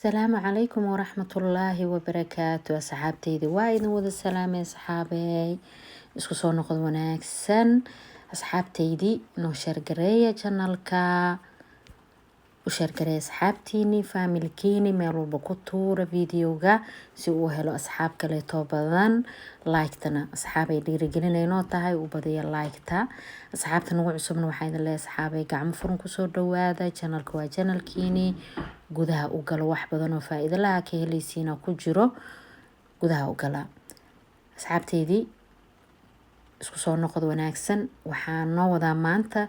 السلام عليكم ورحمة الله وبركاته أصحابتي وايد وذا السلام يا أصحابي isku soo noqod wanaagsan asxaabtaydi noo sheergareeya channelka u sheergareeya asxaabtiini familkiini meel walba ku tuura videoga si uu helo asxaab kale too badan like-tana asxaabay dhiirigelinayno tahay u badiya like-ta asxaabta nagu cusubna waxaa idin leeyahay asxaabay gacmo furan ku soo dhawaada channelka waa channelkiini gudaha u galo wax badan oo faa'iido laha ka helaysiina ku jiro gudaha u gala asxaabtaydi isku soo noqod wanaagsan waxaan noo wadaa maanta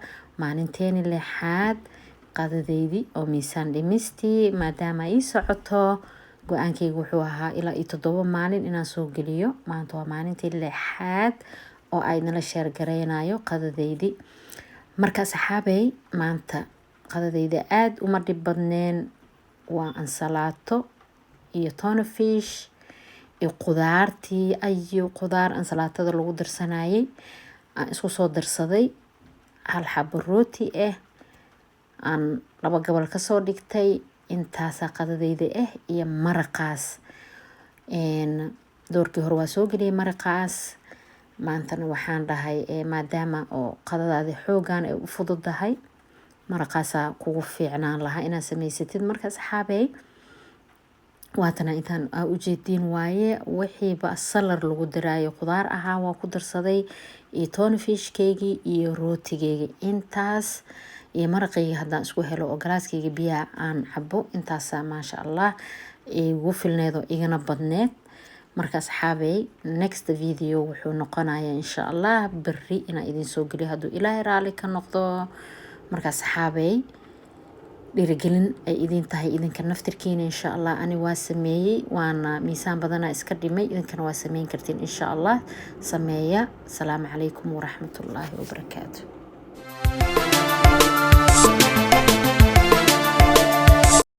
maalinteeni lixaad qadadaydi oo miisaan dhimistii maadaama ay socoto go-aankaygu wuxuu ahaa ilaa 7 maalin inaan soo geliyo maanta waa maalintii lixaad oo ay nala sheer gareynayo qadadaydi marka saxaabay maanta qadadayda aad uma dhib badneen waa ansalaato iyo tuna fish iyo qudaartii ayu qudaar ansalaatada lagu darsanayay aan isku soo darsaday hal xabo rooti aan 2 gobol ka soo dhigtay intaas qadadayda iyo maraqaas doorkii hore waa soo galiyay maraqaas maantana waxaan dhahay maadaama oo qadadaada xoogan ay u fududahay maraqaasa kugu fiicnaan lahaa inaad samaysatid marka saxaabay waatana intaan u jeedin waaye wixiiba salar lagu daraayo qudaar ahaa waa ku darsaday iyo tuna fishkeygii iyo rootigeyga intaas iyo maraqeyga haddaan isku helo oo galaaskeyga biyaha aan cabo intaasa maasha allah igu filneedo igana badneed marka asxaabay next video wuxuu noqonayaa insha allah berri inaan idin soo geliyo hadduu ilaahay raali ka noqdo marka asxaabay dhiirigelin ay idin tahay idinka naftirkiina insha allah ani waa sameeyay waana miisaan badana iska dhimay idinkana waa sameyn kartiin insha allah sameeya salaamu calaykum waraxmatullaahi wabarakaatu